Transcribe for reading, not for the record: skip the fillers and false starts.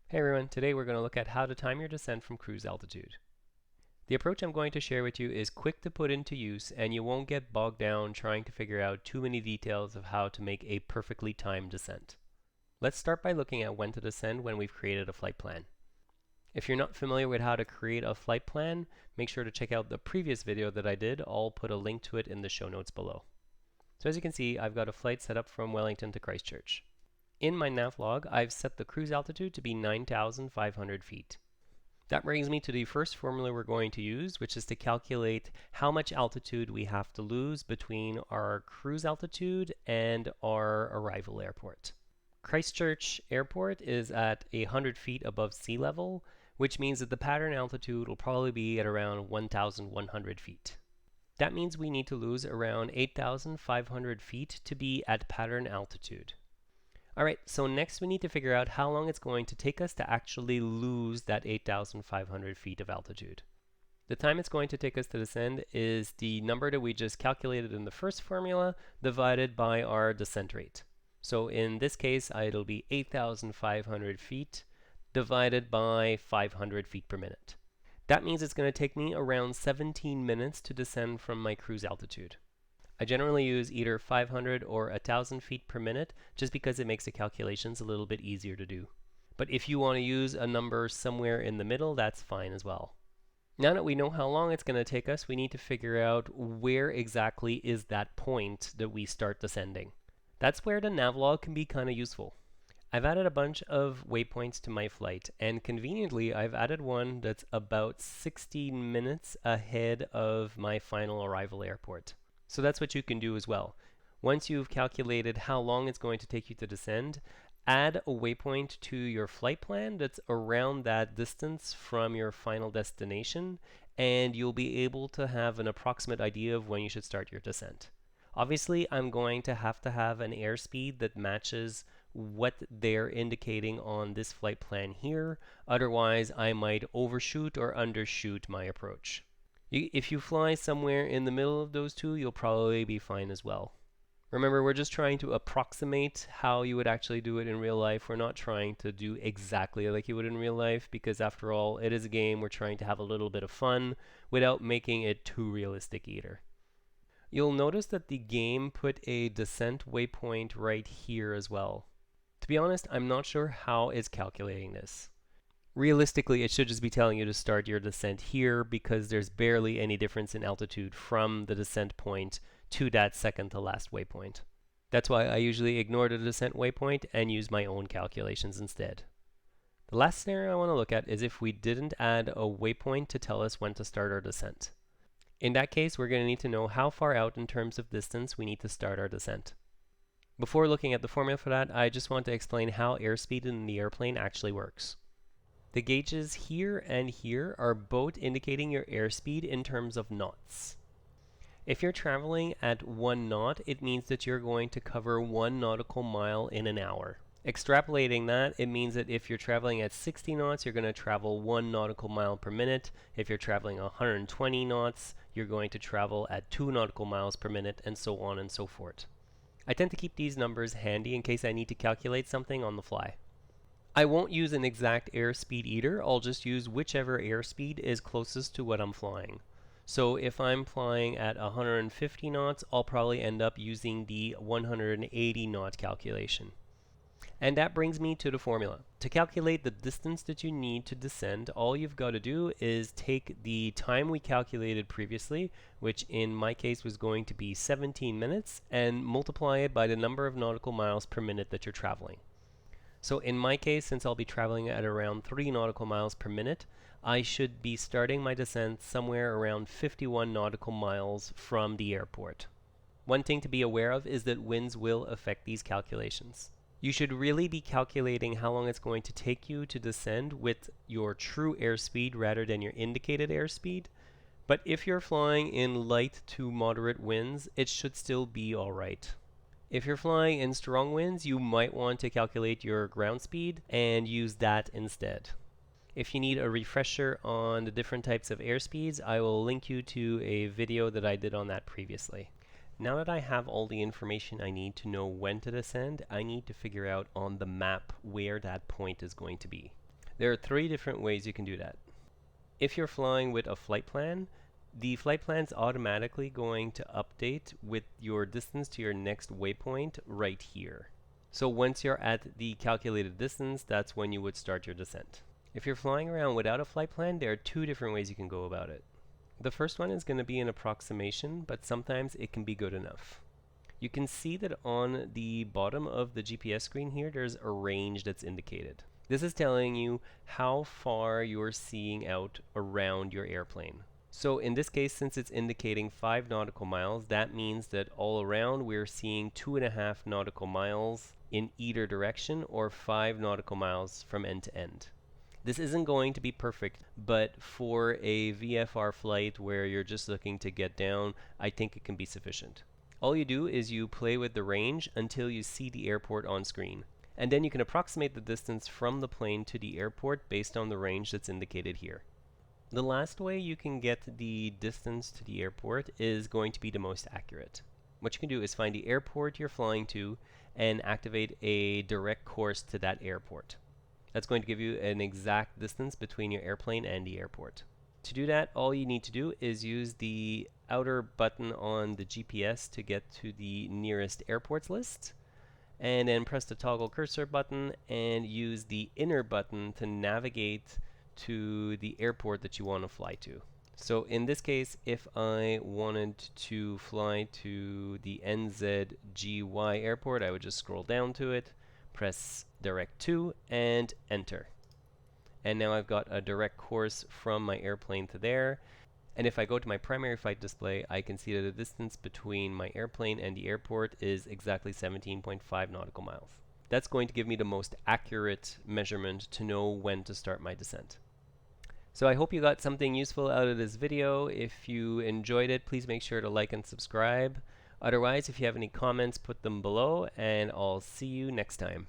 Hey everyone, today we're going to look at how to time your descent from cruise altitude. The approach I'm going to share with you is quick to put into use and you won't get bogged down trying to figure out too many details of how to make a perfectly timed descent. Let's start by looking at when to descend when we've created a flight plan. If you're not familiar with how to create a flight plan, make sure to check out the previous video that I did. I'll put a link to it in the show notes below. So as you can see, I've got a flight set up from Wellington to Christchurch. In my navlog, I've set the cruise altitude to be 9,500 feet. That brings me to the first formula we're going to use, which is to calculate how much altitude we have to lose between our cruise altitude and our arrival airport. Christchurch Airport is at 100 feet above sea level, which means that the pattern altitude will probably be at around 1,100 feet. That means we need to lose around 8,500 feet to be at pattern altitude. Alright, so next we need to figure out how long it's going to take us to actually lose that 8,500 feet of altitude. The time it's going to take us to descend is the number that we just calculated in the first formula divided by our descent rate. So in this case, it'll be 8,500 feet divided by 500 feet per minute. That means it's going to take me around 17 minutes to descend from my cruise altitude. I generally use either 500 or 1,000 feet per minute just because it makes the calculations a little bit easier to do. But if you want to use a number somewhere in the middle, that's fine as well. Now that we know how long it's going to take us, we need to figure out where exactly is that point that we start descending. That's where the navlog can be kind of useful. I've added a bunch of waypoints to my flight, and conveniently I've added one that's about 16 minutes ahead of my final arrival airport. So that's what you can do as well. Once you've calculated how long it's going to take you to descend, add a waypoint to your flight plan that's around that distance from your final destination, and you'll be able to have an approximate idea of when you should start your descent. Obviously, I'm going to have an airspeed that matches what they're indicating on this flight plan here. Otherwise, I might overshoot or undershoot my approach. If you fly somewhere in the middle of those two, you'll probably be fine as well. Remember, we're just trying to approximate how you would actually do it in real life. We're not trying to do exactly like you would in real life because after all, it is a game. We're trying to have a little bit of fun without making it too realistic either. You'll notice that the game put a descent waypoint right here as well. To be honest, I'm not sure how it's calculating this. Realistically, it should just be telling you to start your descent here because there's barely any difference in altitude from the descent point to that second to last waypoint. That's why I usually ignore the descent waypoint and use my own calculations instead. The last scenario I want to look at is if we didn't add a waypoint to tell us when to start our descent. In that case, we're going to need to know how far out in terms of distance we need to start our descent. Before looking at the formula for that, I just want to explain how airspeed in the airplane actually works. The gauges here and here are both indicating your airspeed in terms of knots. If you're traveling at 1 knot, it means that you're going to cover 1 nautical mile in an hour. Extrapolating that, it means that if you're traveling at 60 knots, you're going to travel 1 nautical mile per minute. If you're traveling 120 knots, you're going to travel at 2 nautical miles per minute, and so on and so forth. I tend to keep these numbers handy in case I need to calculate something on the fly. I won't use an exact airspeed either, I'll just use whichever airspeed is closest to what I'm flying. So if I'm flying at 150 knots, I'll probably end up using the 180 knot calculation. And that brings me to the formula. To calculate the distance that you need to descend, all you've got to do is take the time we calculated previously, which in my case was going to be 17 minutes, and multiply it by the number of nautical miles per minute that you're traveling. So in my case, since I'll be traveling at around 3 nautical miles per minute, I should be starting my descent somewhere around 51 nautical miles from the airport. One thing to be aware of is that winds will affect these calculations. You should really be calculating how long it's going to take you to descend with your true airspeed rather than your indicated airspeed. But if you're flying in light to moderate winds, it should still be alright. If you're flying in strong winds, you might want to calculate your ground speed and use that instead. If you need a refresher on the different types of airspeeds, I will link you to a video that I did on that previously. Now that I have all the information I need to know when to descend, I need to figure out on the map where that point is going to be. There are 3 different ways you can do that. If you're flying with a flight plan, the flight plan's automatically going to update with your distance to your next waypoint right here. So once you're at the calculated distance, that's when you would start your descent. If you're flying around without a flight plan, there are 2 different ways you can go about it. The first one is going to be an approximation, but sometimes it can be good enough. You can see that on the bottom of the GPS screen here, there's a range that's indicated. This is telling you how far you're seeing out around your airplane. So in this case, since it's indicating 5 nautical miles, that means that all around we're seeing 2.5 nautical miles in either direction, or 5 nautical miles from end to end. This isn't going to be perfect, but for a VFR flight where you're just looking to get down, I think it can be sufficient. All you do is you play with the range until you see the airport on screen, and then you can approximate the distance from the plane to the airport based on the range that's indicated here. The last way you can get the distance to the airport is going to be the most accurate. What you can do is find the airport you're flying to and activate a direct course to that airport. That's going to give you an exact distance between your airplane and the airport. To do that, all you need to do is use the outer button on the GPS to get to the nearest airports list, and then press the toggle cursor button and use the inner button to navigate to the airport that you want to fly to. So in this case, if I wanted to fly to the NZGY airport, I would just scroll down to it, press direct to, and enter. And now I've got a direct course from my airplane to there. And if I go to my primary flight display, I can see that the distance between my airplane and the airport is exactly 17.5 nautical miles. That's going to give me the most accurate measurement to know when to start my descent. So I hope you got something useful out of this video. If you enjoyed it, please make sure to like and subscribe. Otherwise, if you have any comments, put them below, and I'll see you next time.